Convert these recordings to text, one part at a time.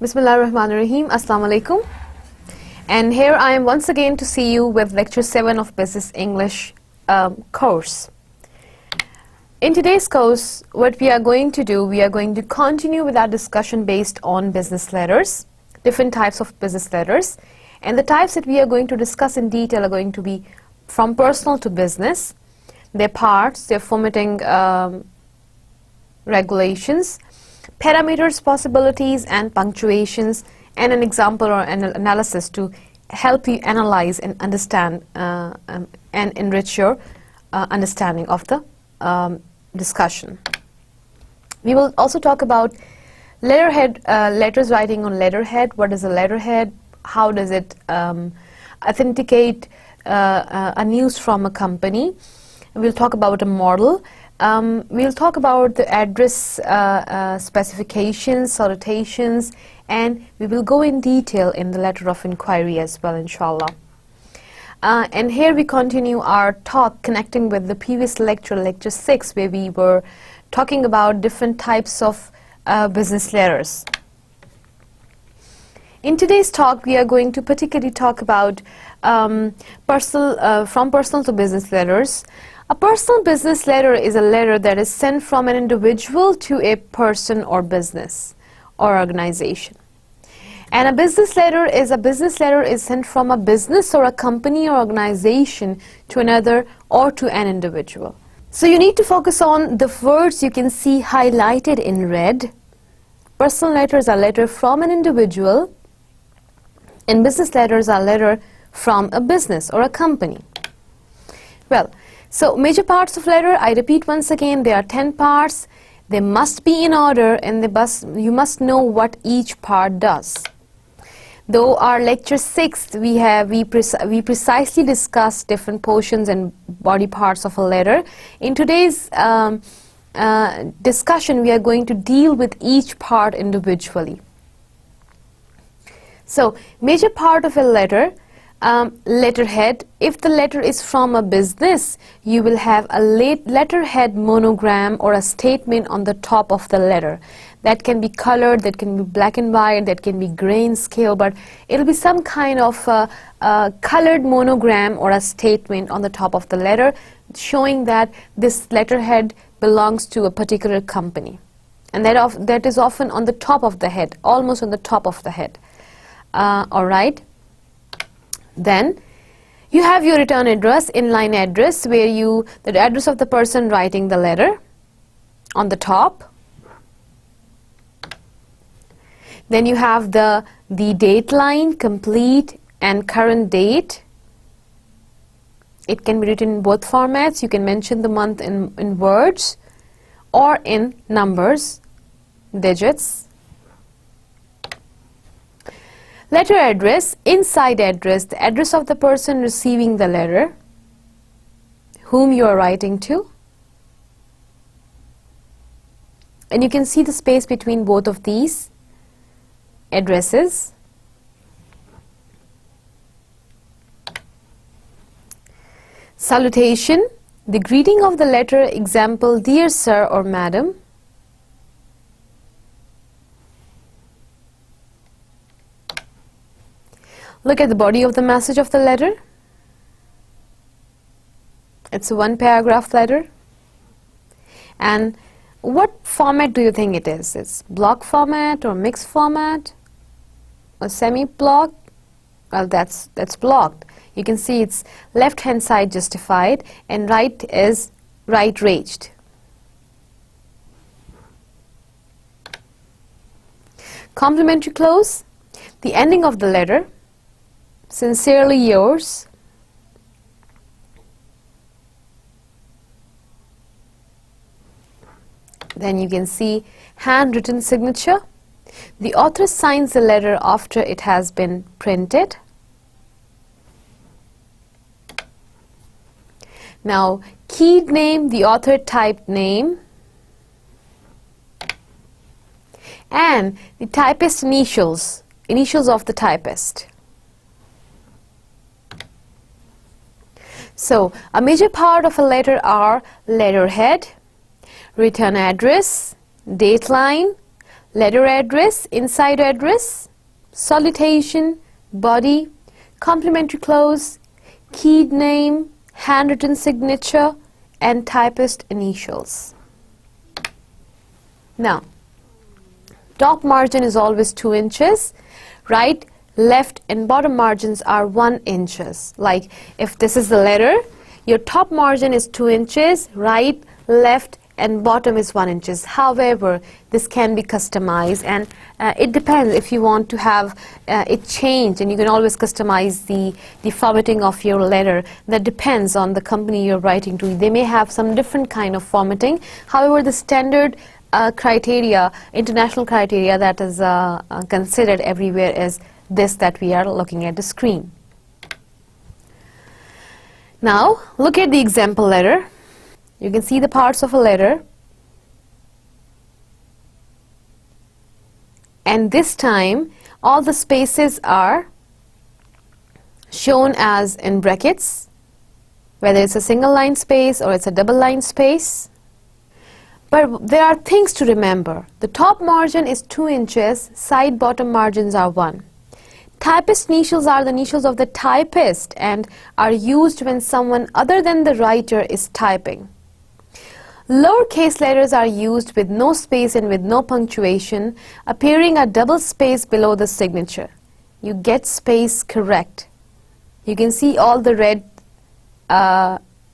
Bismillahirrahmanirrahim. Assalamu alaikum. And here I am once again to see you with lecture 7 of Business English course. In today's course, what we are going to do, we are going to continue with our discussion based on business letters, different types of business letters, and the types that we are going to discuss in detail are going to be from personal to business, their parts, their formatting regulations, parameters, possibilities, and punctuations, and an example or an analysis to help you analyze and understand and enrich your understanding of the discussion. We will also talk about letterhead, letters writing on letterhead. What is a letterhead? How does it authenticate a news from a company? We'll talk about a model. We'll talk about the address specifications, salutations, and we will go in detail in the letter of inquiry as well, inshallah. And here we continue our talk connecting with the previous lecture, lecture 6, where we were talking about different types of business letters. In today's talk, we are going to particularly talk about from personal to business letters. A personal business letter is a letter that is sent from an individual to a person or business or organization. And a business letter is sent from a business or a company or organization to another or to an individual. So you need to focus on the words you can see highlighted in red. Personal letters are letter from an individual, and business letters are letter from a business or a company. Well, so major parts of letter, I repeat once again, there are 10 parts. They must be in order, and you must know what each part does. Though our lecture 6, we precisely discussed different portions and body parts of a letter. In today's discussion, we are going to deal with each part individually. So, major part of a letter, letterhead. If the letter is from a business, you will have a letterhead monogram or a statement on the top of the letter. That can be colored, that can be black and white, that can be grayscale, but it'll be some kind of colored monogram or a statement on the top of the letter showing that this letterhead belongs to a particular company. And that is often on the top of the head, almost on the top of the head. All right. Then you have your return address, inline address, where the address of the person writing the letter on the top. Then you have the date line, complete and current date. It can be written in both formats. You can mention the month in words or in numbers, digits. Letter address, inside address, the address of the person receiving the letter, whom you are writing to. And you can see the space between both of these addresses. Salutation, the greeting of the letter, example, dear sir or madam. Look at the body of the message of the letter. It's a one paragraph letter. And what format do you think it is? It's block format or mixed format or semi-block? Well, that's blocked. You can see it's left hand side justified and right is right raged. Complimentary close, the ending of the letter. Sincerely yours. Then you can see handwritten signature. The author signs the letter after it has been printed. Now, keyed name, the author typed name. And the typist initials of the typist. So, a major part of a letter are letterhead, return address, date line, letter address, inside address, salutation, body, complimentary close, keyed name, handwritten signature, and typist initials. Now, top margin is always 2 inches, right, left and bottom margins are 1 inches. Like if this is the letter, your top margin is 2 inches, right, left and bottom is 1 inches. However, this can be customized, and it depends if you want to have it change, and you can always customize the formatting of your letter. That depends on the company you're writing to. They may have some different kind of formatting. However, the standard criteria, international criteria that is considered everywhere is this that we are looking at the screen. Now, look at the example letter. You can see the parts of a letter, and this time all the spaces are shown as in brackets, whether it's a single line space or it's a double line space. But there are things to remember. The top margin is 2 inches, side bottom margins are 1. Typist initials are the initials of the typist and are used when someone other than the writer is typing. Lowercase letters are used with no space and with no punctuation, appearing a double space below the signature. You get space correct. You can see all the red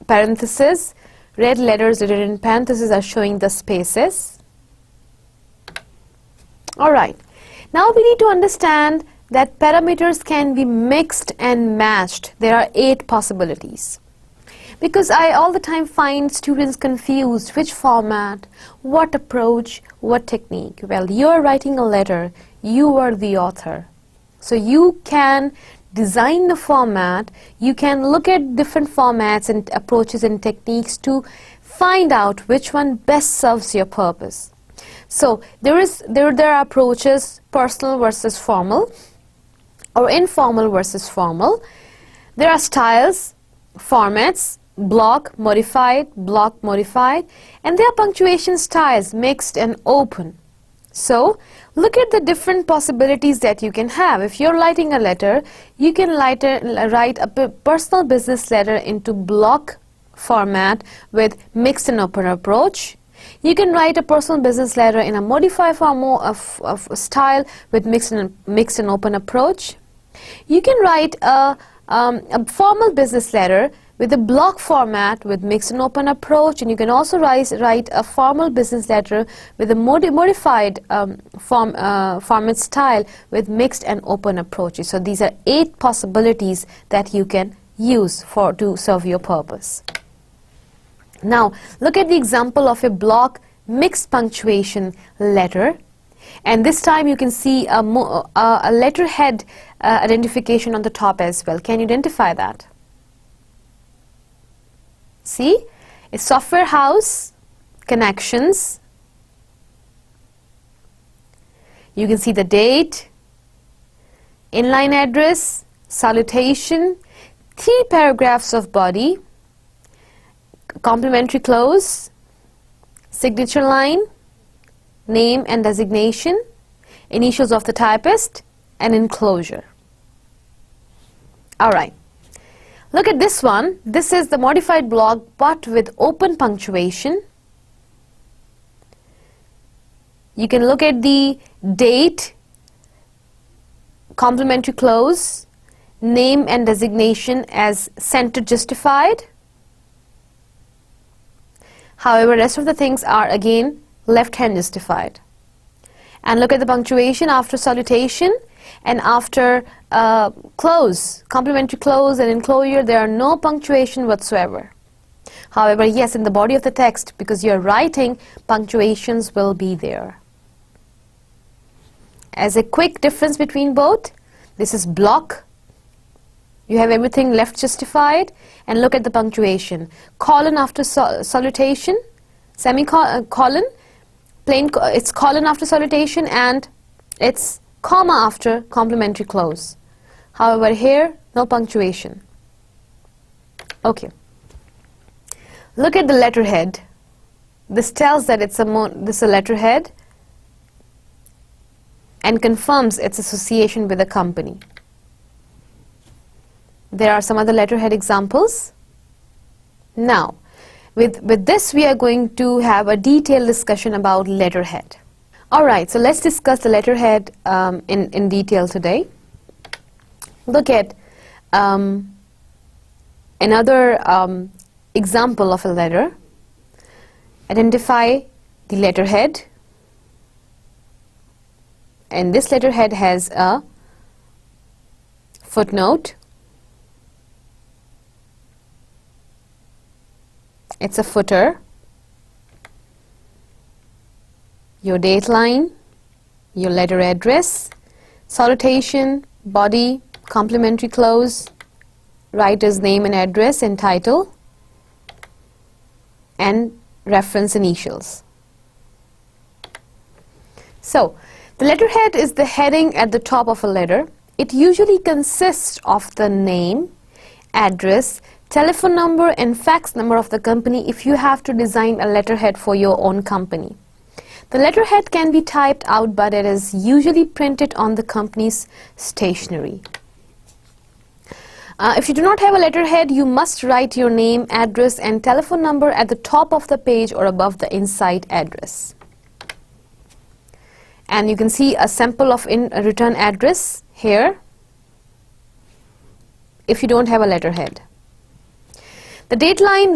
parentheses. Red letters written in parentheses are showing the spaces. Alright, now we need to understand that parameters can be mixed and matched. There are 8 possibilities. Because I all the time find students confused which format, what approach, what technique. Well, you're writing a letter, you are the author. So you can design the format, you can look at different formats and approaches and techniques to find out which one best serves your purpose. So there are approaches, personal versus formal, or informal versus formal. There are styles, formats, block, modified, and there are punctuation styles, mixed and open. So look at the different possibilities that you can have. If you're writing a letter, you can write a personal business letter into block format with mixed and open approach. You can write a personal business letter in a modified form of style with mixed and open approach. You can write a formal business letter with a block format with mixed and open approach, and you can also write a formal business letter with a modified format style with mixed and open approaches. So these are 8 possibilities that you can use to serve your purpose. Now look at the example of a block mixed punctuation letter, and this time you can see a letterhead identification on the top as well. Can you identify that? See, a software house, connections. You can see the date, inline address, salutation, 3 paragraphs of body, complimentary close, signature line, name and designation, initials of the typist, and enclosure. Alright. Look at this one. This is the modified block but with open punctuation. You can look at the date, complimentary close, name and designation as center justified. However, rest of the things are again left hand justified. And look at the punctuation after salutation and after close, complimentary close and enclosure, there are no punctuation whatsoever. However, yes, in the body of the text, because you are writing, punctuations will be there. As a quick difference between both, this is block. You have everything left justified, and look at the punctuation. Colon after salutation, semicolon, it's colon after salutation, and it's comma after complimentary close. However, here, no punctuation. Okay. Look at the letterhead. This tells that it's a letterhead. and confirms its association with the company. There are some other letterhead examples. Now, with this we are going to have a detailed discussion about letterhead. Alright, so let's discuss the letterhead in detail today. Look at another example of a letter. Identify the letterhead, and this letterhead has a footnote. It's a footer, your date line, your letter address, salutation, body, complimentary clause, writer's name and address and title, and reference initials. So, the letterhead is the heading at the top of a letter. It usually consists of the name, address, telephone number and fax number of the company if you have to design a letterhead for your own company. The letterhead can be typed out, but it is usually printed on the company's stationery. If you do not have a letterhead, you must write your name, address and telephone number at the top of the page or above the inside address. And you can see a sample of a return address here if you don't have a letterhead. The date line,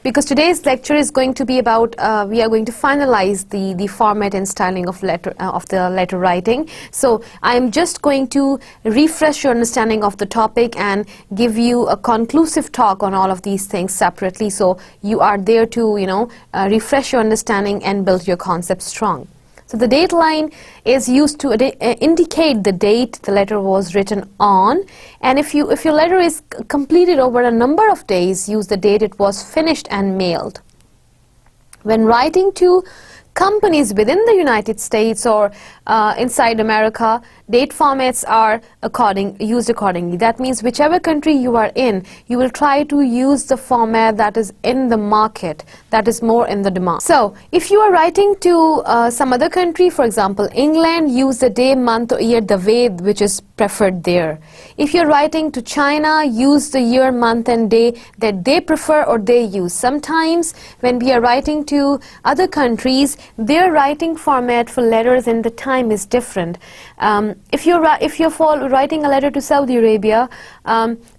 because today's lecture is going to be about, we are going to finalize the format and styling of the letter writing. So I am just going to refresh your understanding of the topic and give you a conclusive talk on all of these things separately, so you are there to refresh your understanding and build your concept strong. So the date line is used to indicate the date the letter was written on, and if your letter is completed over a number of days, use the date it was finished and mailed. When writing to companies within the United States or inside America, date formats are used accordingly. That means whichever country you are in, you will try to use the format that is in the market, that is more in the demand. So, if you are writing to some other country, for example England, use the day, month or year the way which is preferred there. If you're writing to China, use the year, month and day that they prefer or they use. Sometimes when we are writing to other countries, their writing format for letters and the time is different. If you're writing a letter to Saudi Arabia,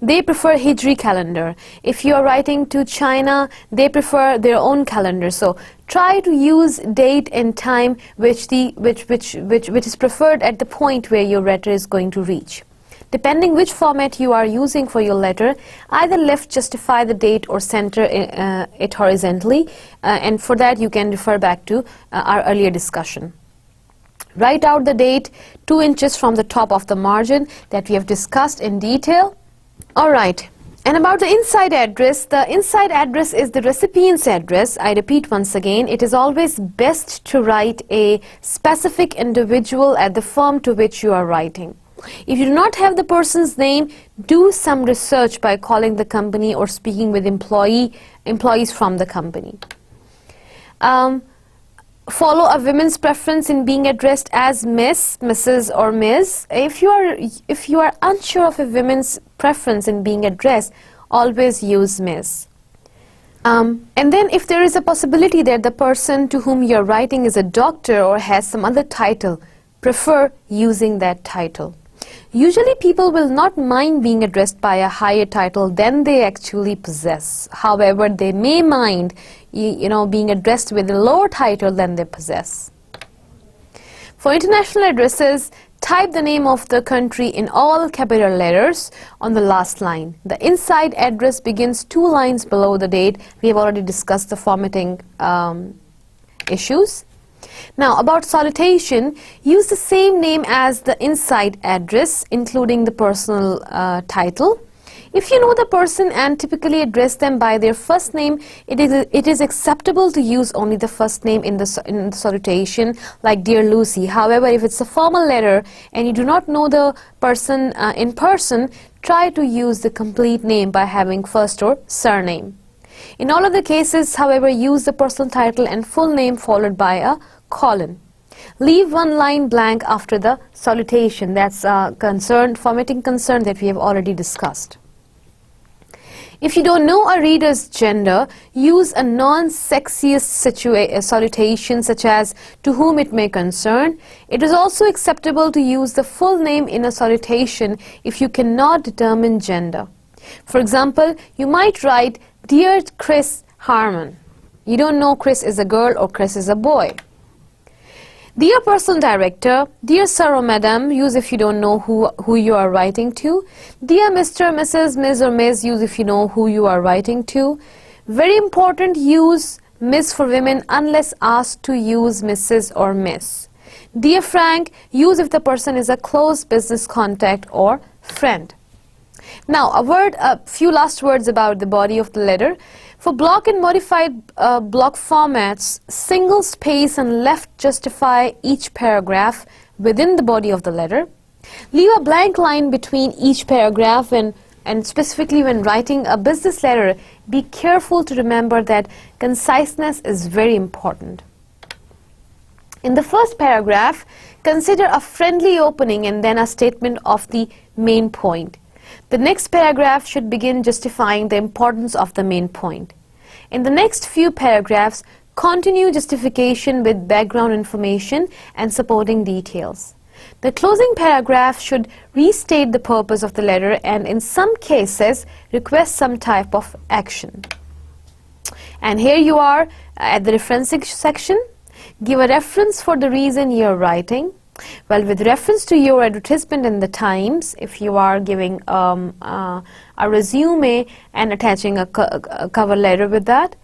they prefer Hijri calendar. If you're writing to China, they prefer their own calendar. So try to use date and time which is preferred at the point where your letter is going to reach. Depending which format you are using for your letter, either left justify the date or center it horizontally, and for that you can refer back to our earlier discussion. Write out the date 2 inches from the top of the margin that we have discussed in detail. Alright, and about the inside address is the recipient's address. I repeat once again, it is always best to write a specific individual at the firm to which you are writing. If you do not have the person's name, do some research by calling the company or speaking with employees from the company. Follow a woman's preference in being addressed as Miss, Mrs. or Ms. If you are unsure of a woman's preference in being addressed, always use Ms. And then if there is a possibility that the person to whom you are writing is a doctor or has some other title, prefer using that title. Usually people will not mind being addressed by a higher title than they actually possess. However, they may mind being addressed with a lower title than they possess. For international addresses, type the name of the country in all capital letters on the last line. The inside address begins 2 lines below the date. We have already discussed the formatting issues. Now, about salutation, use the same name as the inside address, including the personal title. If you know the person and typically address them by their first name, it is acceptable to use only the first name in the salutation, like Dear Lucy. However, if it's a formal letter and you do not know the person in person, try to use the complete name by having first or surname. In all other cases, however, use the personal title and full name followed by a colon. Leave one line blank after the salutation. That's a formatting concern that we have already discussed. If you don't know a reader's gender, use a non-sexiest salutation such as to whom it may concern. It is also acceptable to use the full name in a salutation if you cannot determine gender. For example, you might write, Dear Chris Harmon. You don't know Chris is a girl or Chris is a boy. Dear Personal Director, Dear Sir or Madam, use if you don't know who you are writing to. Dear Mr., Mrs., Ms. or Ms., use if you know who you are writing to. Very important, use Ms. for women unless asked to use Mrs. or Miss. Dear Frank, use if the person is a close business contact or friend. Now, a few last words about the body of the letter. For block and modified block formats, single space and left justify each paragraph within the body of the letter. Leave a blank line between each paragraph and specifically when writing a business letter, be careful to remember that conciseness is very important. In the first paragraph, consider a friendly opening and then a statement of the main point. The next paragraph should begin justifying the importance of the main point. In the next few paragraphs, continue justification with background information and supporting details. The closing paragraph should restate the purpose of the letter and in some cases request some type of action. And here you are at the referencing section. Give a reference for the reason you are writing. Well, with reference to your advertisement in the Times, if you are giving a resume and attaching a cover letter with that,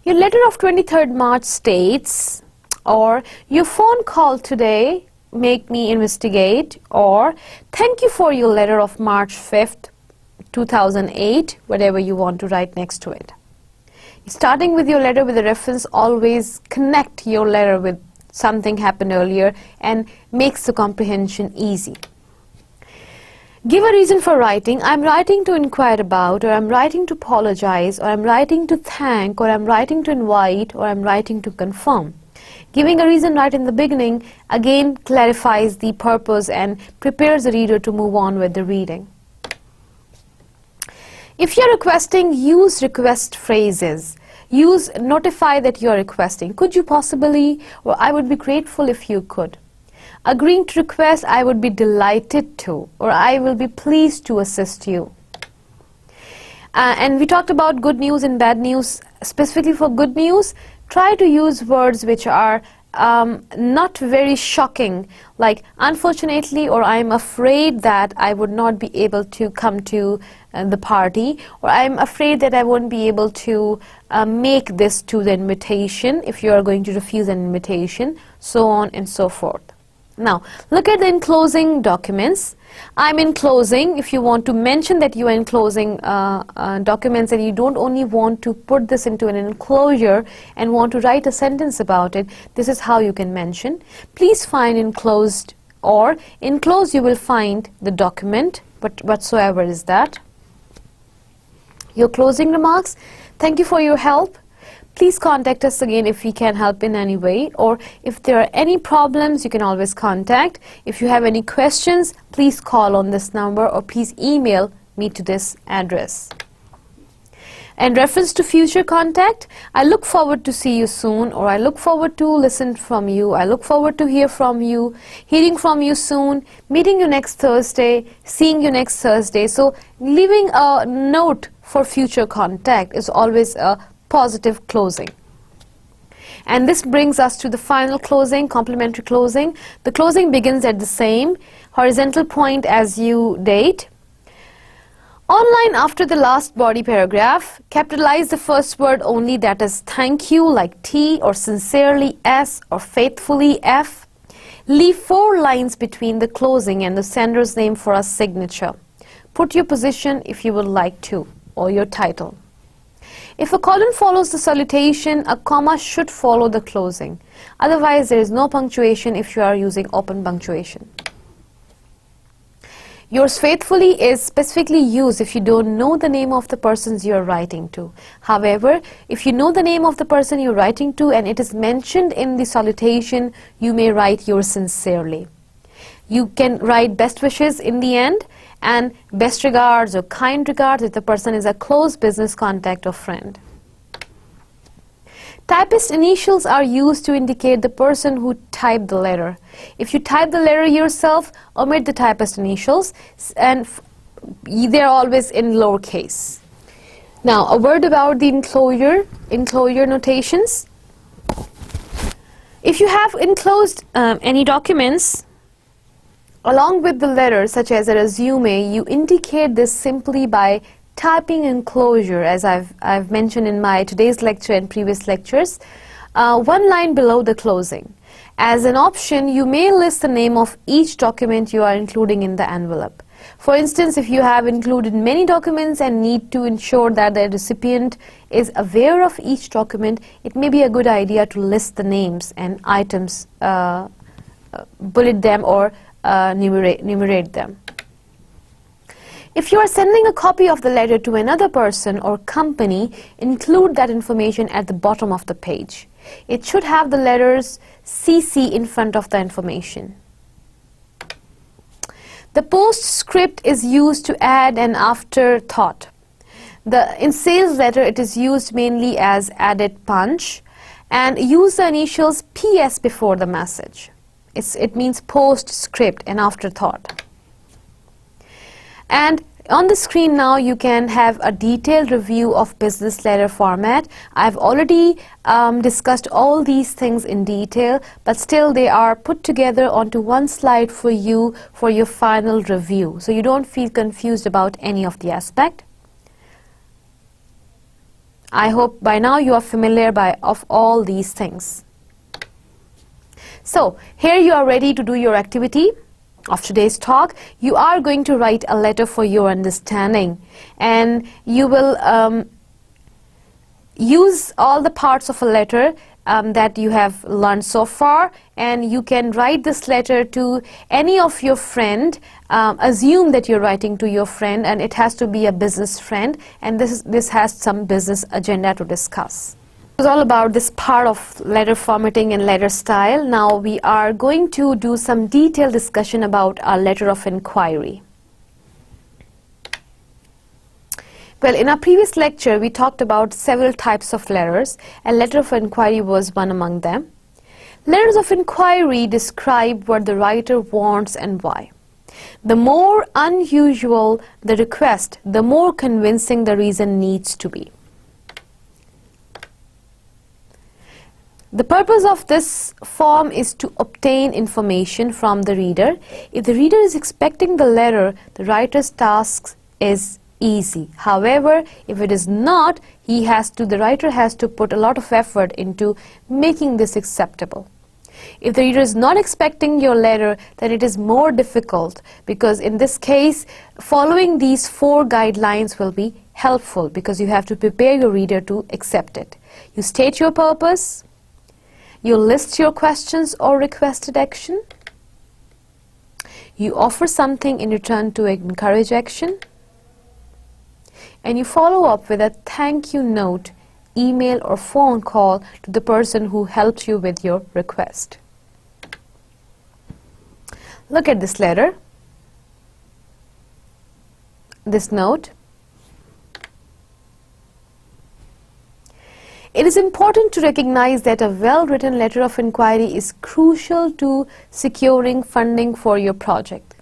your letter of 23rd March states, or your phone call today, make me investigate, or thank you for your letter of March 5th, 2008, whatever you want to write next to it. Starting with your letter with a reference, always connect your letter with something happened earlier and makes the comprehension easy. Give a reason for writing. I'm writing to inquire about, or I'm writing to apologize, or I'm writing to thank, or I'm writing to invite, or I'm writing to confirm. Giving a reason right in the beginning again clarifies the purpose and prepares the reader to move on with the reading. If you're requesting, use request phrases. Use notify that you are requesting. Could you possibly, or I would be grateful if you could. Agreeing to request, I would be delighted to, or I will be pleased to assist you. And we talked about good news and bad news. Specifically for good news, try to use words which are not very shocking, like unfortunately, or I'm afraid that I would not be able to come to the party, or I'm afraid that I won't be able to make this to the invitation if you are going to refuse an invitation, so on and so forth. Now, look at the enclosing documents. I'm enclosing. If you want to mention that you are enclosing documents and you don't only want to put this into an enclosure and want to write a sentence about it, this is how you can mention. Please find enclosed, or enclosed you will find the document, but whatsoever is that. Your closing remarks. Thank you for your help. Please contact us again if we can help in any way, or if there are any problems, you can always contact. If you have any questions, please call on this number or please email me to this address. In reference to future contact, I look forward to see you soon, or I look forward to listen from you. I look forward to hear from you, hearing from you soon, meeting you next Thursday, seeing you next Thursday. So leaving a note for future contact is always a positive closing. And this brings us to the final closing, complementary closing. The closing begins at the same horizontal point as you date. Online after the last body paragraph, capitalize the first word only, that is thank you like T, or sincerely S, or faithfully F. Leave 4 lines between the closing and the sender's name for a signature. Put your position if you would like to, or your title. If a colon follows the salutation, a comma should follow the closing. Otherwise, there is no punctuation if you are using open punctuation. Yours faithfully is specifically used if you don't know the name of the persons you are writing to. However, if you know the name of the person you're writing to and it is mentioned in the salutation, you may write yours sincerely. You can write best wishes in the end and best regards or kind regards if the person is a close business contact or friend. Typist initials are used to indicate the person who typed the letter. If you type the letter yourself, omit the typist initials, and they're always in lowercase. Now, a word about the enclosure notations. If you have enclosed any documents along with the letter, such as a resume, you indicate this simply by typing enclosure, as I've mentioned in my today's lecture and previous lectures, one line below the closing. As an option, you may list the name of each document you are including in the envelope. For instance, if you have included many documents and need to ensure that the recipient is aware of each document, it may be a good idea to list the names and items, bullet them or numerate them. If you are sending a copy of the letter to another person or company, include that information at the bottom of the page. It should have the letters CC in front of the information. The postscript is used to add an afterthought. In sales letter, it is used mainly as added punch, and use the initials PS before the message. It means postscript, an afterthought. And on the screen now you can have a detailed review of business letter format. I've already discussed all these things in detail, but still they are put together onto one slide for you for your final review, so you don't feel confused about any of the aspect. I hope by now you are familiar of all these things. So here you are ready to do your activity of today's talk. You are going to write a letter for your understanding, and you will use all the parts of a letter that you have learned so far, and you can write this letter to any of your friend. Assume that you're writing to your friend, and it has to be a business friend, and this has some business agenda to discuss. It was all about this part of letter formatting and letter style. Now we are going to do some detailed discussion about our letter of inquiry. Well, in our previous lecture we talked about several types of letters, and letter of inquiry was one among them. Letters of inquiry describe what the writer wants and why. The more unusual the request, the more convincing the reason needs to be. The purpose of this form is to obtain information from the reader. If the reader is expecting the letter, the writer's task is easy. However, if it is not, the writer has to put a lot of effort into making this acceptable. If the reader is not expecting your letter, then it is more difficult, because in this case, following these 4 guidelines will be helpful, because you have to prepare your reader to accept it. You state your purpose. You list your questions or requested action. You offer something in return to encourage action. And you follow up with a thank you note, email or phone call to the person who helped you with your request. Look at this letter, this note. It is important to recognize that a well-written letter of inquiry is crucial to securing funding for your project.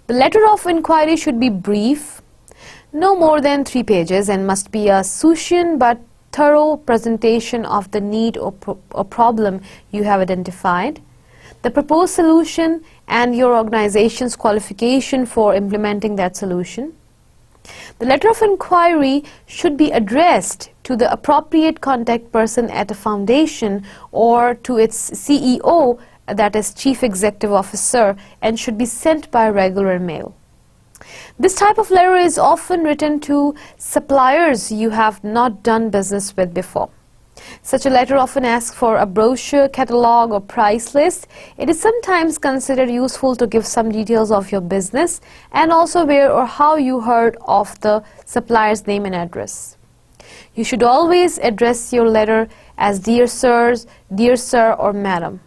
The letter of inquiry should be brief, no more than 3 pages, and must be a succinct but thorough presentation of the need or problem you have identified, the proposed solution, and your organization's qualification for implementing that solution. The letter of inquiry should be addressed to the appropriate contact person at a foundation or to its CEO, that is Chief Executive Officer, and should be sent by regular mail. This type of letter is often written to suppliers you have not done business with before. Such a letter often asks for a brochure, catalog, or price list. It is sometimes considered useful to give some details of your business and also where or how you heard of the supplier's name and address. You should always address your letter as dear sirs, dear sir, or madam.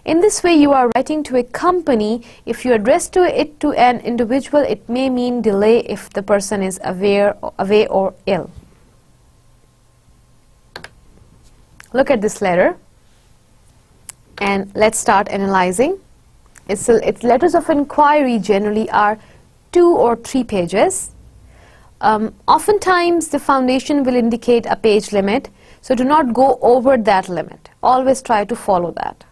In this way, you are writing to a company. If you address it to an individual, it may mean delay if the person is away or ill. Look at this letter and let's start analyzing. Its letters of inquiry generally are 2 or 3 pages. Oftentimes the foundation will indicate a page limit, so do not go over that limit. Always try to follow that.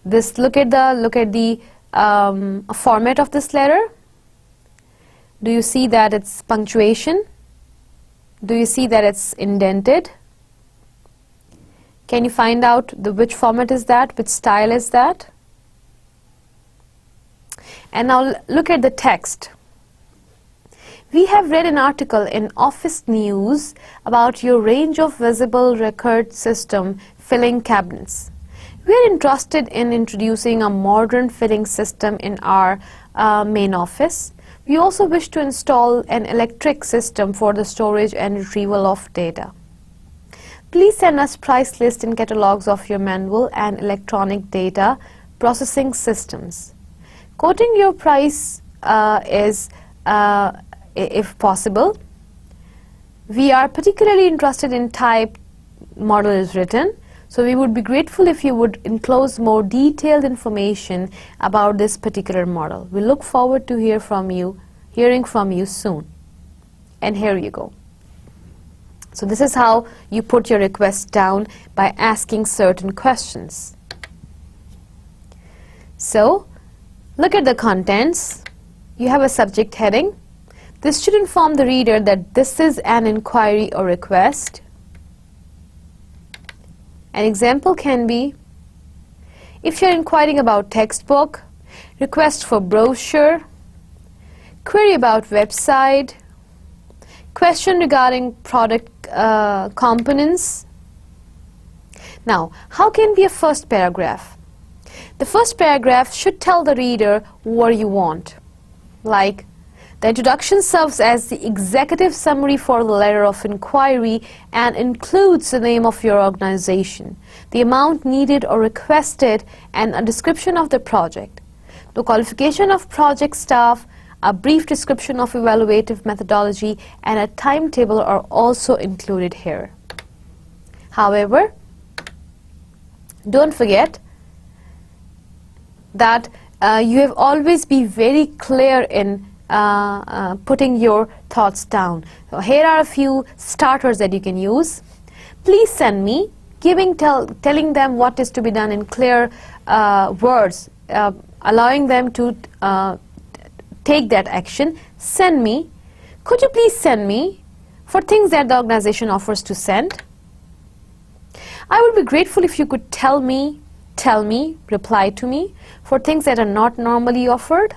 Look at the format of this letter. Do you see that it's punctuation? Do you see that it's indented? Can you find out which format is that, which style is that? And now look at the text. We have read an article in Office News about your range of visible record system filing cabinets. We are interested in introducing a modern filing system in our main office. We also wish to install an electric system for the storage and retrieval of data. Please send us price lists and catalogs of your manual and electronic data processing systems. Quoting your price is, if possible. We are particularly interested in type model is written, so we would be grateful if you would enclose more detailed information about this particular model. We look forward to hearing from you soon. And here you go. So this is how you put your request down, by asking certain questions. So look at the contents. You have a subject heading. This should inform the reader that this is an inquiry or request. An example can be, if you're inquiring about textbook, request for brochure, query about website, question regarding product components. Now, how can be a first paragraph? The first paragraph should tell the reader what you want. Like, the introduction serves as the executive summary for the letter of inquiry and includes the name of your organization, the amount needed or requested, and a description of the project. The qualification of project staff, a brief description of evaluative methodology, and a timetable are also included here. However, don't forget that you have always be very clear in putting your thoughts down. So here are a few starters that you can use. Please send me, telling them what is to be done in clear words, allowing them to take that action. Send me. Could you please send me for things that the organization offers to send? I would be grateful if you could tell me, reply to me for things that are not normally offered.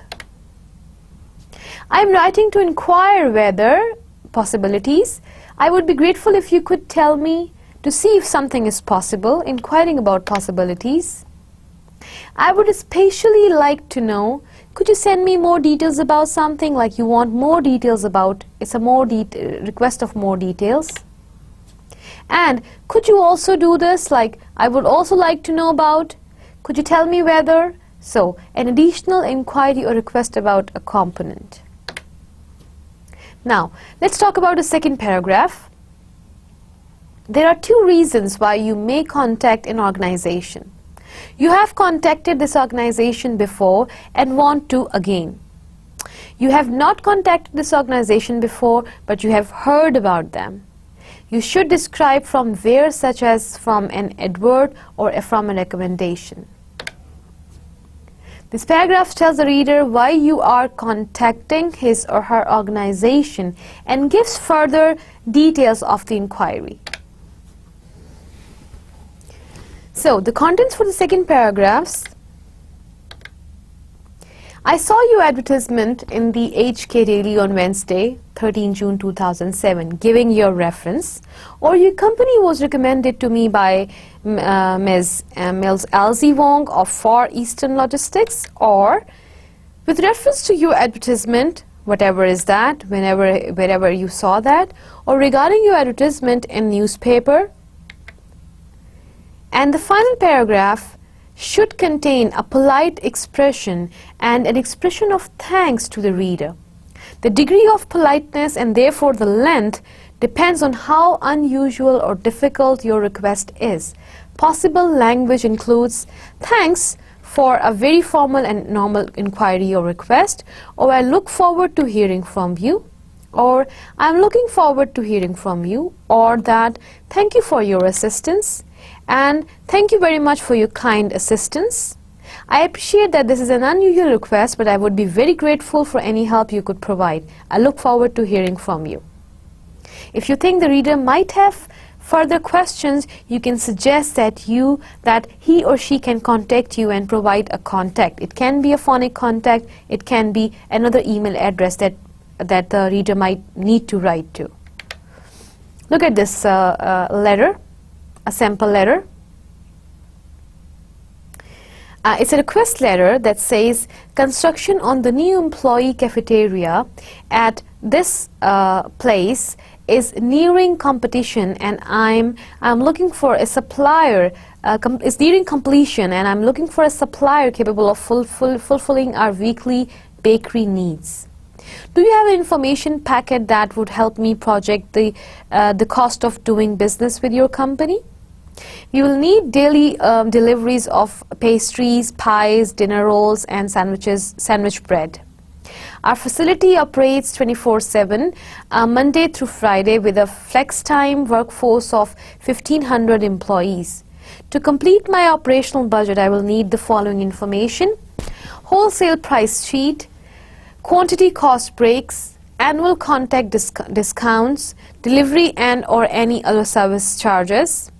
I am writing to inquire whether possibilities. I would be grateful if you could tell me to see if something is possible, inquiring about possibilities. I would especially like to know, could you send me more details about something, like you want more details about, it's a request of more details. And could you also do this, like I would also like to know about, could you tell me whether? So, an additional inquiry or request about a component. Now, let's talk about the second paragraph. There are 2 reasons why you may contact an organization. You have contacted this organization before and want to again. You have not contacted this organization before, but you have heard about them. You should describe from where, such as from an advert or from a recommendation. This paragraph tells the reader why you are contacting his or her organization and gives further details of the inquiry. So, the contents for the second paragraphs. I saw your advertisement in the HK Daily on Wednesday, 13 June 2007, giving your reference, or your company was recommended to me by Ms. Elsie Wong of Far Eastern Logistics, or with reference to your advertisement, whatever is that, wherever you saw that, or regarding your advertisement in newspaper. And the final paragraph should contain a polite expression and an expression of thanks to the reader. The degree of politeness and therefore the length depends on how unusual or difficult your request is. Possible language includes thanks for a very formal and normal inquiry or request, or I look forward to hearing from you, or I'm looking forward to hearing from you, or that thank you for your assistance, and thank you very much for your kind assistance. I appreciate that this is an unusual request, but I would be very grateful for any help you could provide. I look forward to hearing from you. If you think the reader might have further questions, you can suggest that he or she can contact you and provide a contact. It can be a phonic contact, it can be another email address that the reader might need to write to. Look at this letter, a sample letter. It's a request letter that says construction on the new employee cafeteria at this place is nearing competition, and I'm looking for a supplier. It's nearing completion, and I'm looking for a supplier capable of fulfilling our weekly bakery needs. Do you have an information packet that would help me project the cost of doing business with your company? We will need daily deliveries of pastries, pies, dinner rolls, and sandwich bread. Our facility operates 24/7, Monday through Friday, with a flex time workforce of 1,500 employees. To complete my operational budget, I will need the following information: wholesale price sheet, quantity cost breaks, annual contact discounts, delivery and/or any other service charges.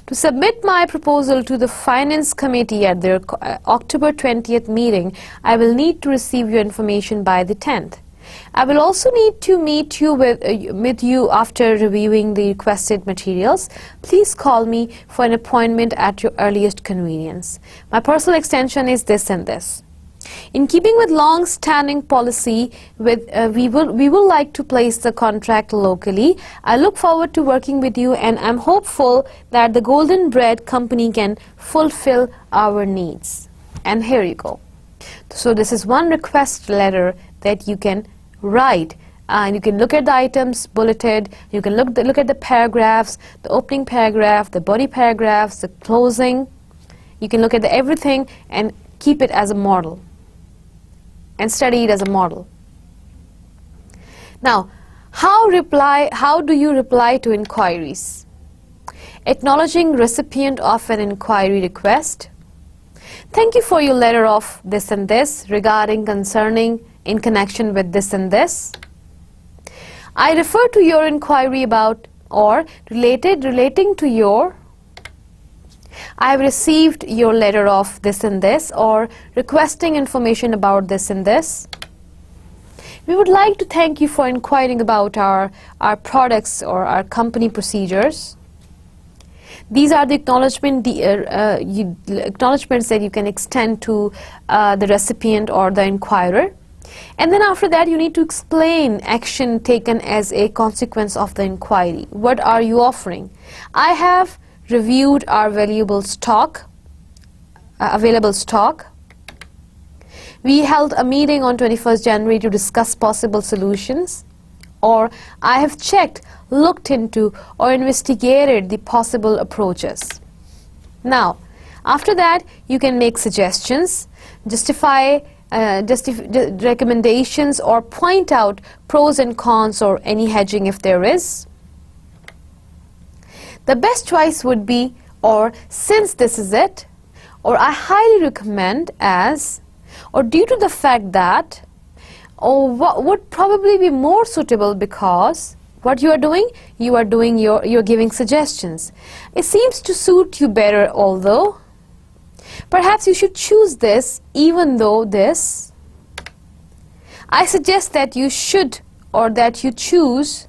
To submit my proposal to the Finance Committee at their October 20th meeting, I will need to receive your information by the 10th. I will also need to meet you with you after reviewing the requested materials. Please call me for an appointment at your earliest convenience. My personal extension is this and this. In keeping with long-standing policy, we will like to place the contract locally. I look forward to working with you, and I'm hopeful that the Golden Bread Company can fulfill our needs. And here you go. So this is one request letter that you can write. And you can look at the items bulleted, you can look at the paragraphs, the opening paragraph, the body paragraphs, the closing. You can look at everything and keep it as a model and study it as a model. Now, how do you reply to inquiries? Acknowledging recipient of an inquiry request. Thank you for your letter of this and this, regarding, concerning, in connection with this and this. I refer to your inquiry about, or relating to your. I have received your letter of this and this, or requesting information about this and this. We would like to thank you for inquiring about our products or our company procedures. These are the acknowledgements that you can extend to the recipient or the inquirer. And then after that, you need to explain action taken as a consequence of the inquiry. What are you offering? I have reviewed our available stock. We held a meeting on 21st January to discuss possible solutions. Or I have checked, looked into, or investigated the possible approaches. Now, after that, you can make suggestions, justify recommendations, or point out pros and cons or any hedging if there is. The best choice would be, or since this is it, or I highly recommend as, or due to the fact that, or what would probably be more suitable because. What you are doing? You're giving suggestions. It seems to suit you better, although perhaps you should choose this even though this. I suggest that you should or that you choose.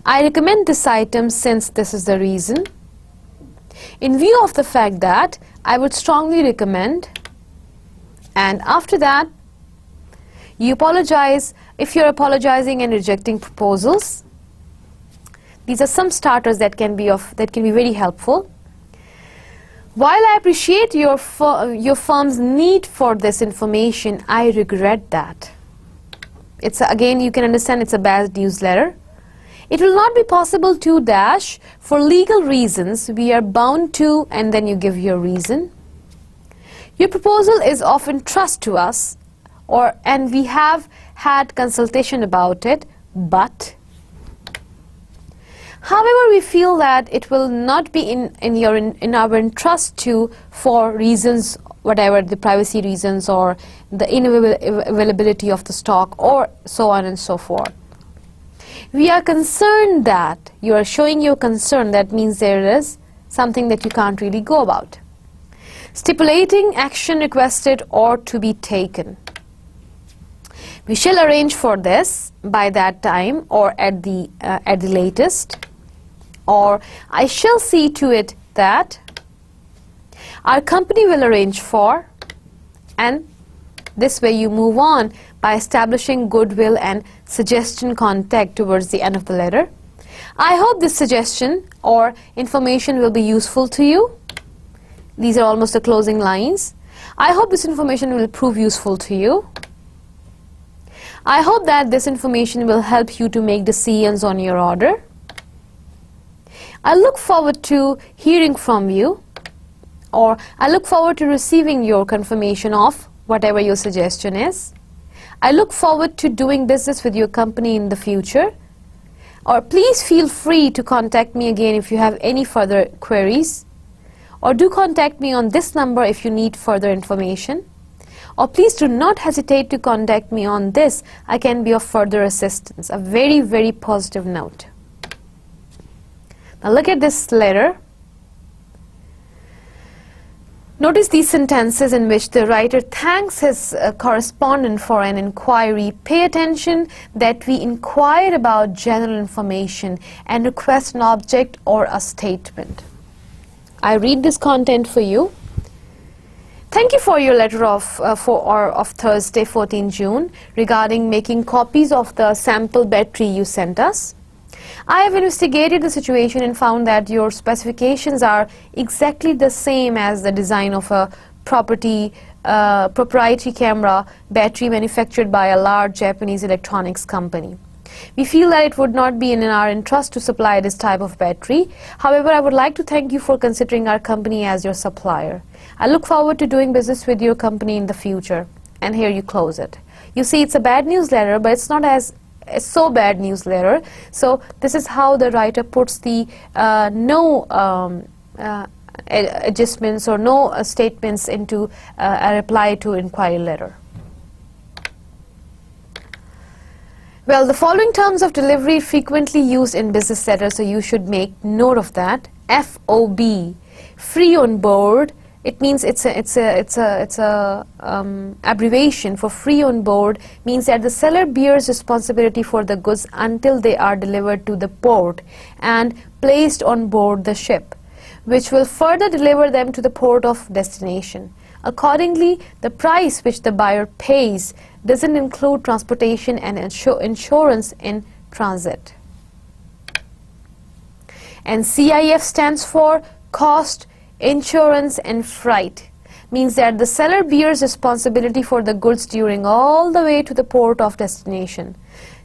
I recommend this item since this is the reason. In view of the fact that, I would strongly recommend. And after that, you apologize if you're apologizing and rejecting proposals. These are some starters that can be very helpful. While I appreciate your firm's need for this information, I regret that. It's again, you can understand it's a bad newsletter. It will not be possible to dash for legal reasons. We are bound to, and then you give your reason. Your proposal is of interest to us, and we have had consultation about it, but however, we feel that it will not be in our interest to, for reasons, whatever the privacy reasons or the inavailability of the stock or so on and so forth. We are concerned that you are showing your concern. That means there is something that you can't really go about. Stipulating action requested or to be taken. We shall arrange for this by that time or at the latest. Or I shall see to it that our company will arrange for, and this way you move on by establishing goodwill and suggestion contact towards the end of the letter. I hope this suggestion or information will be useful to you. These are almost the closing lines. I hope this information will prove useful to you. I hope that this information will help you to make decisions on your order. I look forward to hearing from you, or I look forward to receiving your confirmation of whatever your suggestion is. I look forward to doing business with your company in the future. Or please feel free to contact me again if you have any further queries. Or do contact me on this number if you need further information. Or please do not hesitate to contact me on this. I can be of further assistance. A very, very positive note. Now look at this letter. Notice these sentences in which the writer thanks his correspondent for an inquiry. Pay attention that we inquire about general information and request an object or a statement. I read this content for you. Thank you for your letter of Thursday, 14 June, regarding making copies of the sample battery you sent us. I have investigated the situation and found that your specifications are exactly the same as the design of a proprietary camera battery manufactured by a large Japanese electronics company. We feel that it would not be in our interest to supply this type of battery. However, I would like to thank you for considering our company as your supplier. I look forward to doing business with your company in the future. And here you close it. You see, it's a bad newsletter, but it's not as so bad newsletter. So this is how the writer puts the no adjustments or no statements into a reply to inquiry letter. Well, the following terms of delivery frequently used in business letters, so you should make note of that. FOB, free on board. It means it's a abbreviation for free on board. Means that the seller bears responsibility for the goods until they are delivered to the port and placed on board the ship, which will further deliver them to the port of destination. Accordingly, the price which the buyer pays doesn't include transportation and insurance in transit. And CIF stands for cost, insurance and freight. Means that the seller bears responsibility for the goods during all the way to the port of destination.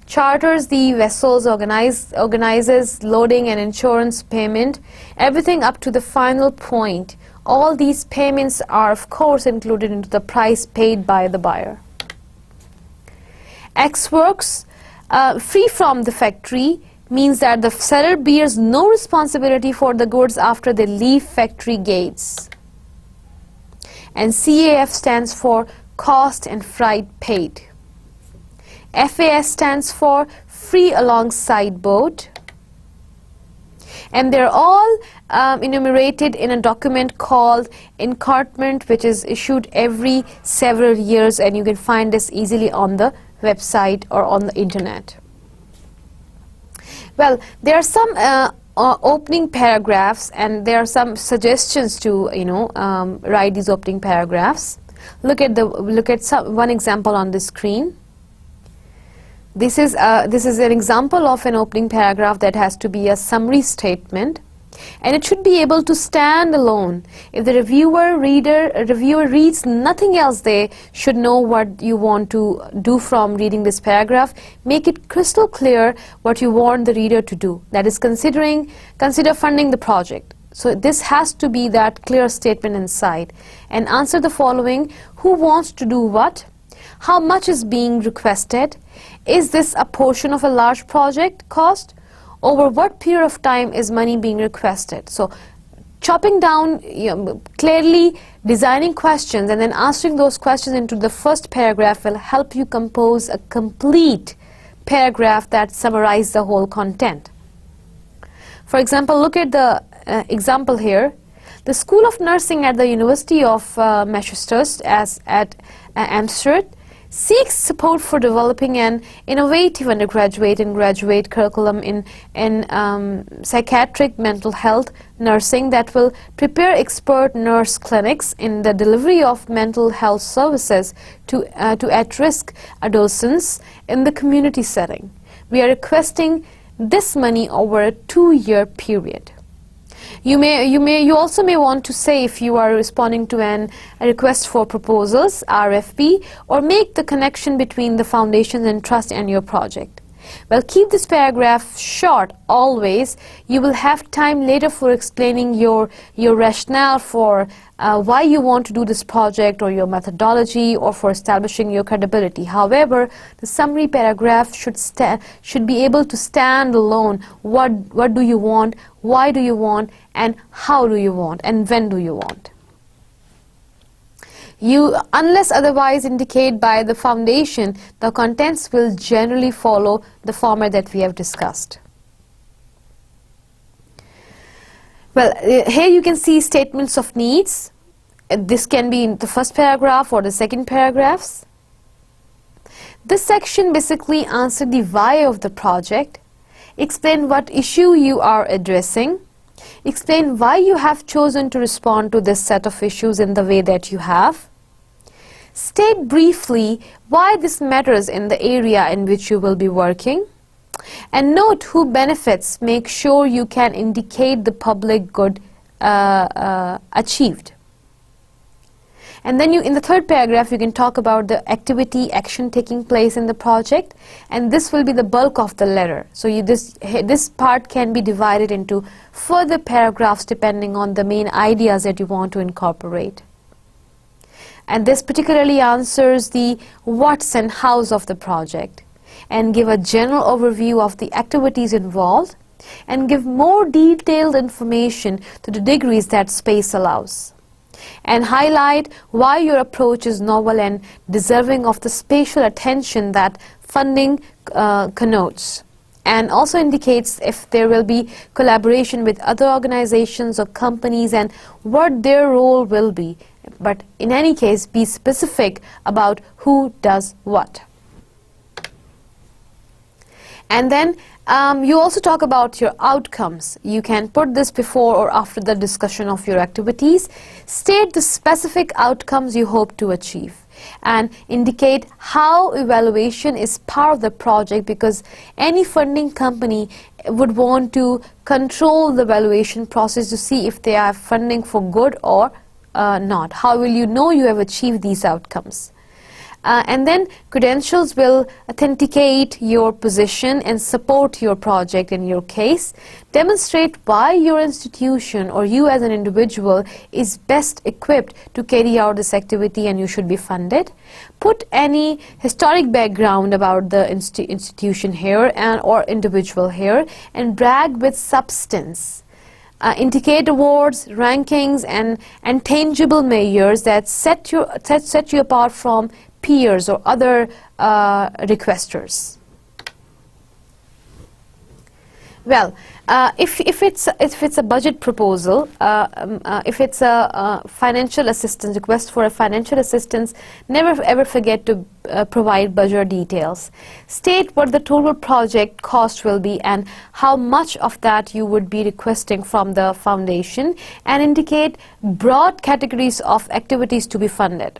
Charters the vessels, organizes loading and insurance payment, everything up to the final point. All these payments are of course included into the price paid by the buyer. Ex works, free from the factory, means that the seller bears no responsibility for the goods after they leave factory gates. And CAF stands for cost and freight paid. FAS stands for free alongside boat. And they're all enumerated in a document called Encartment, which is issued every several years, and you can find this easily on the website or on the internet. Well, there are some opening paragraphs, and there are some suggestions to write these opening paragraphs. Look at one example on the screen. This is an example of an opening paragraph that has to be a summary statement, and it should be able to stand alone. If the reviewer reads nothing else, they should know what you want to do from reading this paragraph. Make it crystal clear what you want the reader to do. That is, consider funding the project. So this has to be that clear statement inside. And answer the following: who wants to do what? How much is being requested? Is this a portion of a large project cost? Over what period of time is money being requested? So chopping down, clearly designing questions and then answering those questions into the first paragraph will help you compose a complete paragraph that summarizes the whole content. For example, look at the example here. The School of Nursing at the University of Massachusetts at Amsterdam seeks support for developing an innovative undergraduate and graduate curriculum in psychiatric mental health nursing that will prepare expert nurse clinics in the delivery of mental health services to at-risk adolescents in the community setting. We are requesting this money over a 2-year period. You also may want to say, if you are responding to a request for proposals, RFP, or make the connection between the foundations and trust and your project. Well, keep this paragraph short always. You will have time later for explaining your rationale for why you want to do this project, or your methodology, or for establishing your credibility. However, the summary paragraph should be able to stand alone. What do you want? Why do you want? And how do you want? And when do you want? Unless otherwise indicated by the foundation, the contents will generally follow the format that we have discussed. Well, here you can see statements of needs. This can be in the first paragraph or the second paragraphs. This section basically answers the why of the project, explain what issue you are addressing, explain why you have chosen to respond to this set of issues in the way that you have, state briefly why this matters in the area in which you will be working, and note who benefits. Make sure you can indicate the public good achieved. And then in the third paragraph, you can talk about the activity, action taking place in the project, and this will be the bulk of the letter. So this part can be divided into further paragraphs depending on the main ideas that you want to incorporate. And this particularly answers the what's and how's of the project, and give a general overview of the activities involved, and give more detailed information to the degrees that space allows, and highlight why your approach is novel and deserving of the spatial attention that funding connotes, and also indicates if there will be collaboration with other organizations or companies and what their role will be. But in any case, be specific about who does what. And then you also talk about your outcomes. You can put this before or after the discussion of your activities. State the specific outcomes you hope to achieve, and indicate how evaluation is part of the project, because any funding company would want to control the evaluation process to see if they are funding for good or not. How will you know you have achieved these outcomes? And then credentials will authenticate your position and support your project in your case. Demonstrate why your institution or you as an individual is best equipped to carry out this activity and you should be funded. Put any historic background about the institution here or individual here, and brag with substance. Indicate awards, rankings, and tangible measures that set you apart from peers or other requesters. Well, if it's a budget proposal, if it's a financial assistance request for a financial assistance, never ever forget to provide budget details. State what the total project cost will be and how much of that you would be requesting from the foundation, and indicate broad categories of activities to be funded.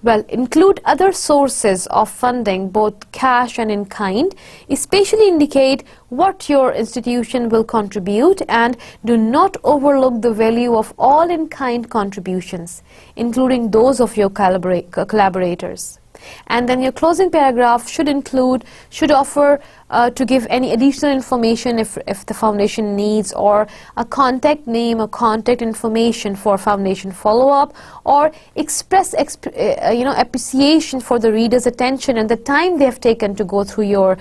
Well, include other sources of funding, both cash and in kind. Especially indicate what your institution will contribute, and do not overlook the value of all in-kind contributions, including those of your collaborators. And then your closing paragraph should offer to give any additional information if the foundation needs, or a contact name or contact information for foundation follow-up, or express appreciation for the reader's attention and the time they have taken to go through your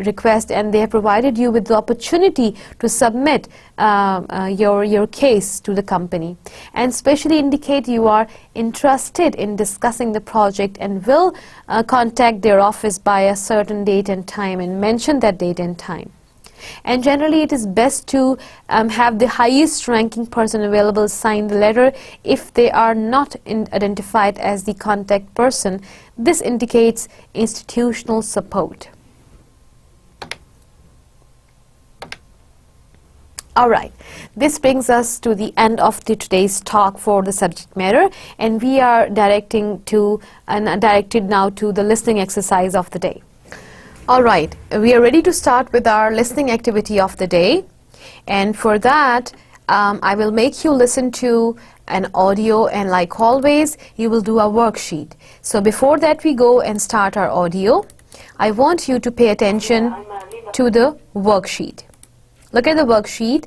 request, and they have provided you with the opportunity to submit your case to the company. And especially indicate you are interested in discussing the project and will contact their office by a certain date and time, and mention that date and time. And generally it is best to have the highest ranking person available sign the letter if they are not identified as the contact person. This indicates institutional support. Alright, this brings us to the end of today's talk for the subject matter, and we are directed now to the listening exercise of the day. Alright, we are ready to start with our listening activity of the day, and for that I will make you listen to an audio, and like always you will do a worksheet. So before that we go and start our audio, I want you to pay attention to the worksheet. Look at the worksheet.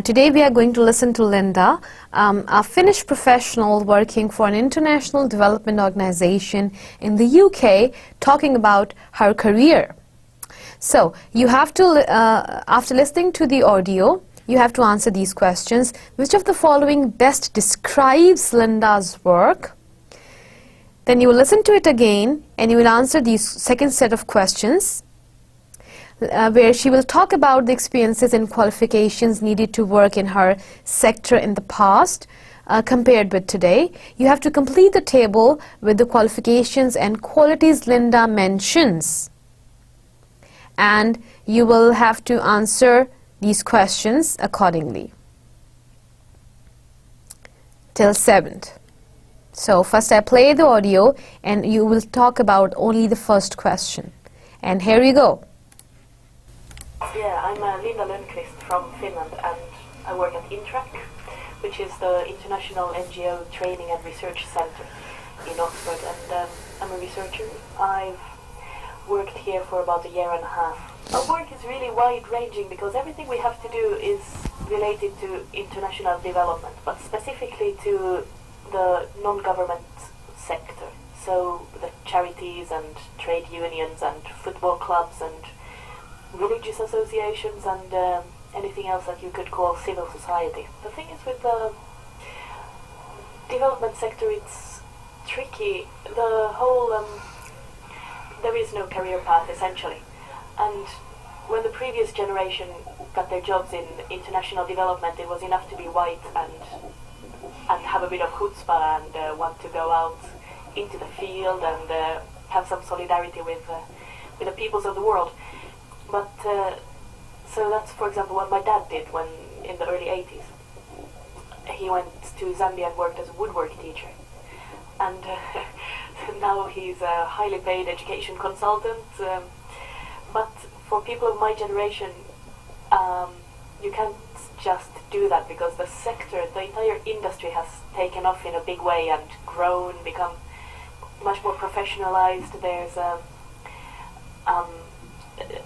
Today we are going to listen to Linda, a Finnish professional working for an international development organization in the UK, talking about her career. So you have to, after listening to the audio, you have to answer these questions. Which of the following best describes Linda's work? Then you will listen to it again and you will answer these second set of questions, where she will talk about the experiences and qualifications needed to work in her sector in the past compared with today. You have to complete the table with the qualifications and qualities Linda mentions, and you will have to answer these questions accordingly till 7th. So first I play the audio and you will talk about only the first question, and here we go. Yeah, I'm Linda Lönnqvist from Finland, and I work at INTRAC, which is the International NGO Training and Research Center in Oxford, and I'm a researcher. I've worked here for about a year and a half. Our work is really wide-ranging because everything we have to do is related to international development, but specifically to the non-government sector, so the charities and trade unions and football clubs and religious associations and anything else that you could call civil society. The thing is, with the development sector, it's tricky. The whole there is no career path essentially, and when the previous generation got their jobs in international development, it was enough to be white and have a bit of chutzpah and want to go out into the field and have some solidarity with the peoples of the world. But so that's, for example, what my dad did when in the early 80s. He went to Zambia and worked as a woodwork teacher, and now he's a highly paid education consultant. But for people of my generation, you can't just do that, because the sector, the entire industry has taken off in a big way and grown, become much more professionalized. There's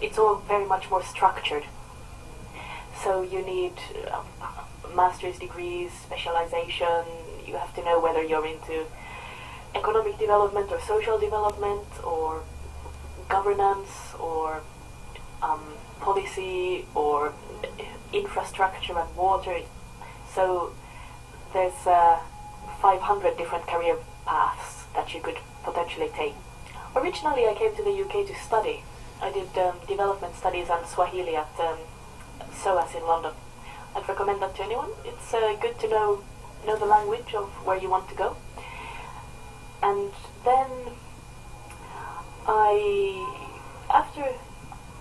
it's all very much more structured. So you need master's degrees, specialization. You have to know whether you're into economic development or social development or governance or policy or infrastructure and water. So there's 500 different career paths that you could potentially take. Originally I came to the UK to study, I did development studies on Swahili at SOAS in London. I'd recommend that to anyone. It's good to know the language of where you want to go. And then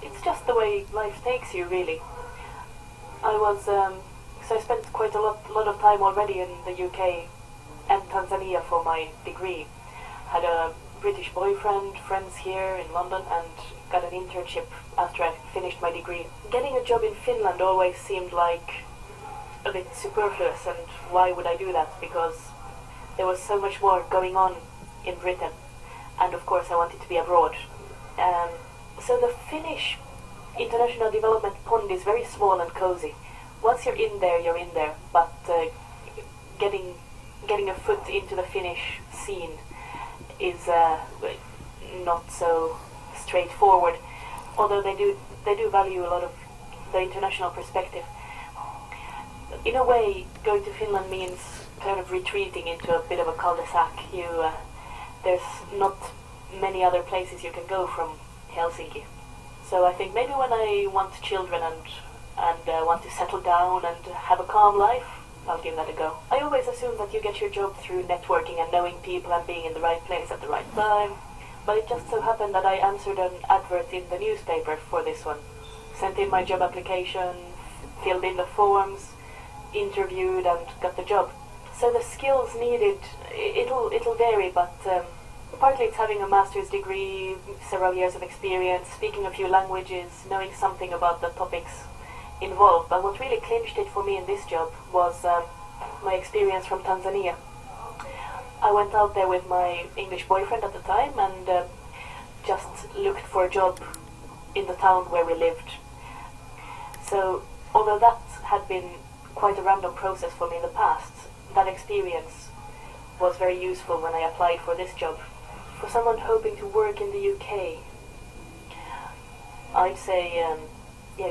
it's just the way life takes you, really. So I spent quite a lot of time already in the UK and Tanzania for my degree. Had a British boyfriend, friends here in London, and got an internship after I finished my degree. Getting a job in Finland always seemed like a bit superfluous, and why would I do that? Because there was so much more going on in Britain, and of course I wanted to be abroad. So the Finnish international development pond is very small and cozy. Once you're in there, but getting a foot into the Finnish scene is not so straightforward, although they do value a lot of the international perspective. In a way, going to Finland means kind of retreating into a bit of a cul-de-sac. There's not many other places you can go from Helsinki. So I think maybe when I want children and want to settle down and have a calm life, I'll give that a go. I always assume that you get your job through networking and knowing people and being in the right place at the right time. But it just so happened that I answered an advert in the newspaper for this one. Sent in my job application, filled in the forms, interviewed and got the job. So the skills needed, it'll vary, but partly it's having a master's degree, several years of experience, speaking a few languages, knowing something about the topics involved. But what really clinched it for me in this job was my experience from Tanzania. I went out there with my English boyfriend at the time and just looked for a job in the town where we lived. So although that had been quite a random process for me in the past, that experience was very useful when I applied for this job. For someone hoping to work in the UK, I'd say,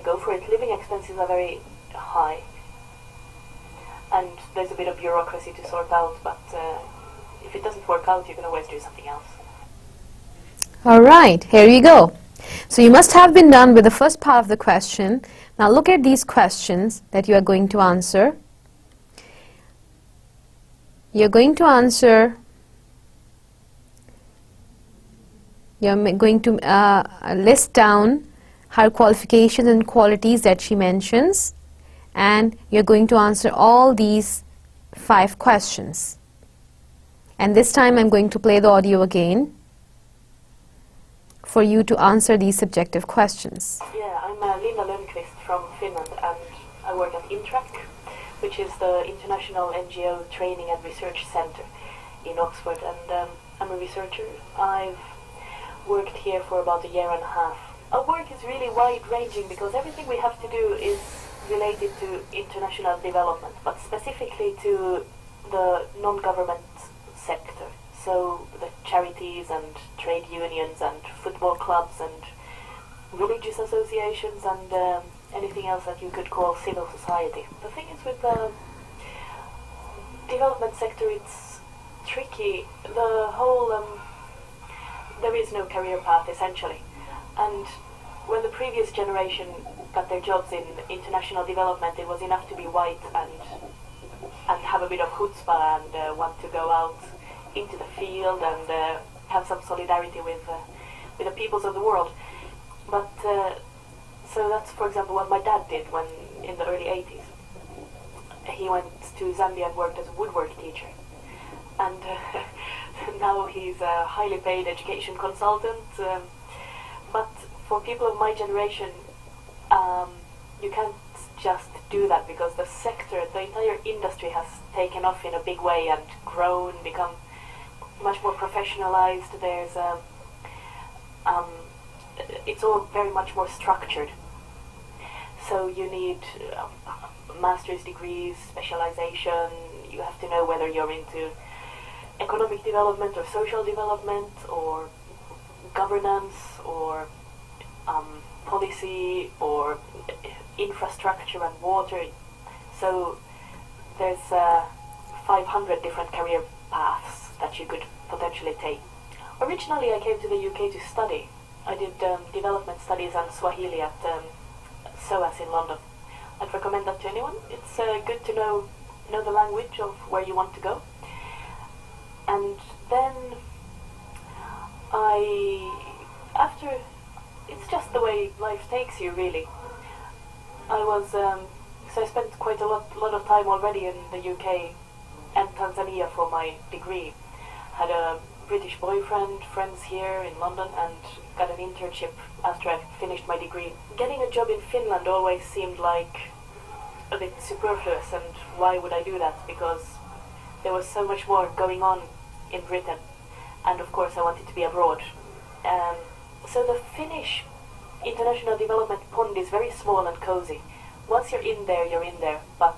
go for it. Living expenses are very high, and there's a bit of bureaucracy to sort out, but if it doesn't work out, you can always do something else. All right, here you go. So you must have been done with the first part of the question. Now look at these questions that you are going to answer. You're going to list down her qualifications and qualities that she mentions, and you're going to answer all these 5 questions. And this time I'm going to play the audio again for you to answer these subjective questions. Yeah, I'm Linda Lönnqvist from Finland, and I work at INTRAC, which is the International NGO Training and Research Center in Oxford, and I'm a researcher. I've worked here for about a year and a half. Our work is really wide-ranging because everything we have to do is related to international development, but specifically to the non-government sector. So the charities and trade unions and football clubs and religious associations and anything else that you could call civil society. The thing is with the development sector, it's tricky. The whole, there is no career path essentially. And when the previous generation got their jobs in international development, it was enough to be white and have a bit of chutzpah and want to go out into the field and have some solidarity with the peoples of the world. But so that's, for example, what my dad did when in the early 80s. He went to Zambia and worked as a woodwork teacher. And now he's a highly paid education consultant. But for people of my generation, you can't just do that because the sector, the entire industry has taken off in a big way and grown, become much more professionalized. There's it's all very much more structured. So you need master's degrees, specialization. You have to know whether you're into economic development or social development or governance or policy or infrastructure and water. So there's 500 different career paths that you could potentially take. Originally I came to the UK to study, I did development studies on Swahili at SOAS in London. I'd recommend that to anyone. It's good to know the language of where you want to go. And then after, it's just the way life takes you, really. So I spent quite a lot of time already in the UK and Tanzania for my degree. Had a British boyfriend, friends here in London, and got an internship after I finished my degree. Getting a job in Finland always seemed like a bit superfluous, and why would I do that? Because there was so much more going on in Britain, and of course I wanted to be abroad. So the Finnish international development pond is very small and cozy. Once you're in there, you're in there, but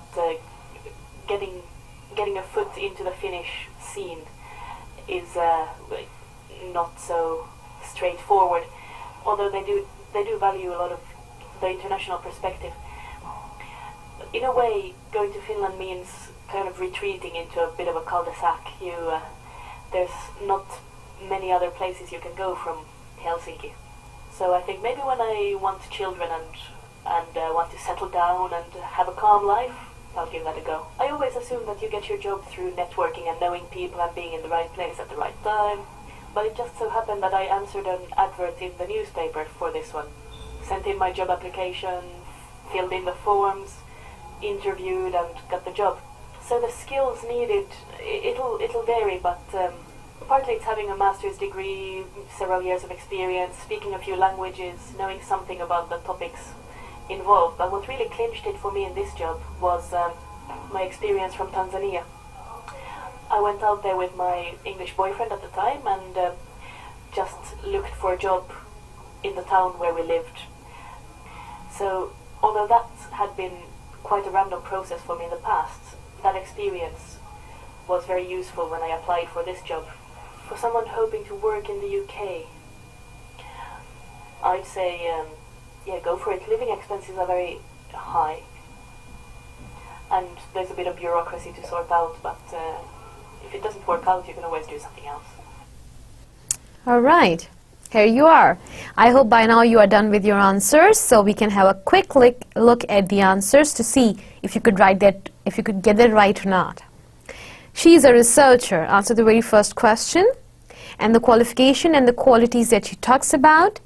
getting a foot into the Finnish scene is not so straightforward, although they do value a lot of the international perspective. In a way, going to Finland means kind of retreating into a bit of a cul-de-sac. There's not many other places you can go from Helsinki. So I think maybe when I want children and want to settle down and have a calm life, I'll give that a go. I always assume that you get your job through networking and knowing people and being in the right place at the right time. But it just so happened that I answered an advert in the newspaper for this one. Sent in my job application, filled in the forms, interviewed and got the job. So the skills needed, it'll vary, but partly it's having a master's degree, several years of experience, speaking a few languages, knowing something about the topics involved. But what really clinched it for me in this job was my experience from Tanzania. I went out there with my English boyfriend at the time and just looked for a job in the town where we lived. So although that had been quite a random process for me in the past, that experience was very useful when I applied for this job. For someone hoping to work in the UK, I'd say, yeah, go for it. Living expenses are very high, and there's a bit of bureaucracy to sort out, but if it doesn't work out, you can always do something else. All right, here you are. I hope by now you are done with your answers, so we can have a quick look at the answers to see if you could get that right or not. She is a researcher. Answer the very first question, and the qualification and the qualities that she talks about.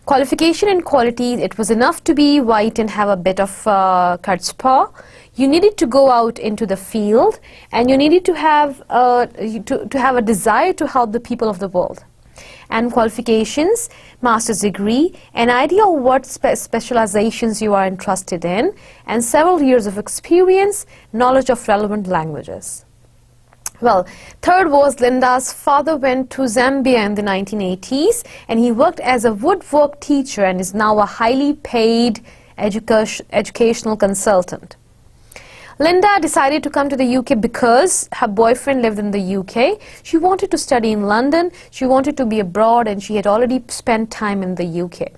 Qualification and qualities, it was enough to be white and have a bit of chutzpah. You needed to go out into the field, and you needed to have a desire to help the people of the world. And qualifications, master's degree, an idea of what specializations you are interested in, and several years of experience, knowledge of relevant languages. Well, third was Linda's father went to Zambia in the 1980s, and he worked as a woodwork teacher and is now a highly paid educational consultant. Linda decided to come to the UK because her boyfriend lived in the UK. She wanted to study in London, she wanted to be abroad, and she had already spent time in the UK.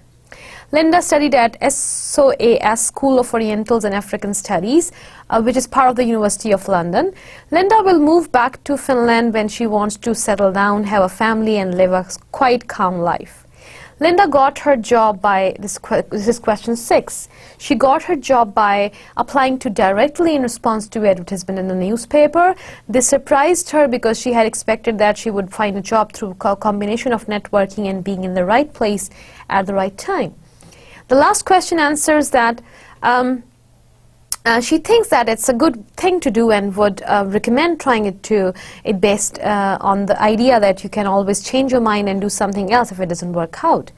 Linda studied at SOAS, School of Orientals and African Studies, which is part of the University of London. Linda will move back to Finland when she wants to settle down, have a family, and live a quite calm life. Linda got her job by, this is question 6. She got her job by applying to directly in response to advertisement in the newspaper. This surprised her because she had expected that she would find a job through a combination of networking and being in the right place at the right time. The last question answers that she thinks that it's a good thing to do and would recommend trying it based on the idea that you can always change your mind and do something else if it doesn't work out.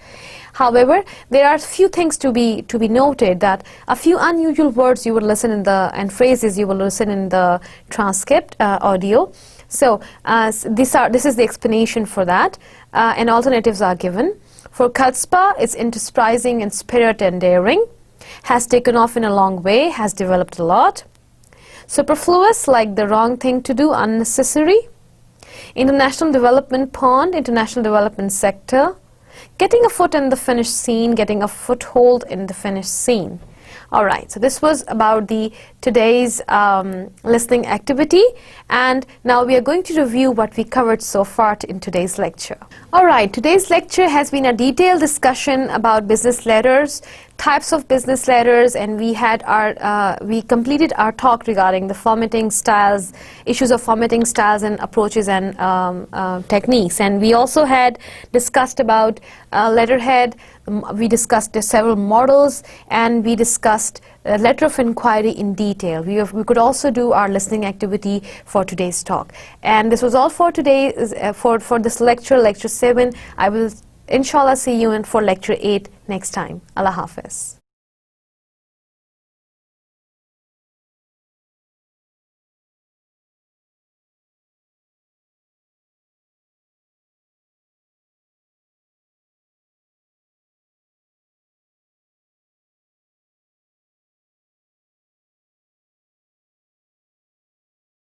However, there are a few things to be noted, that a few unusual words you will listen in and phrases you will listen in the transcript audio. So this is the explanation for that, and alternatives are given. For chutzpah, it's enterprising in spirit and daring. Has taken off in a long way, has developed a lot. Superfluous, like the wrong thing to do, unnecessary. International development pond, international development sector. Getting a foot in the Finnish scene, getting a foothold in the Finnish scene. Alright, so this was about the today's listening activity, and now we are going to review what we covered so far in today's lecture. Alright, today's lecture has been a detailed discussion about business letters, types of business letters, and we completed our talk regarding the formatting styles, issues of formatting styles and approaches and techniques. And we also had discussed about letterhead. We discussed several models, and we discussed letter of inquiry in detail. We could also do our listening activity for today's talk. And this was all for today, for this lecture, lecture 7. I will inshallah see you in for lecture 8 next time. Allah Hafiz.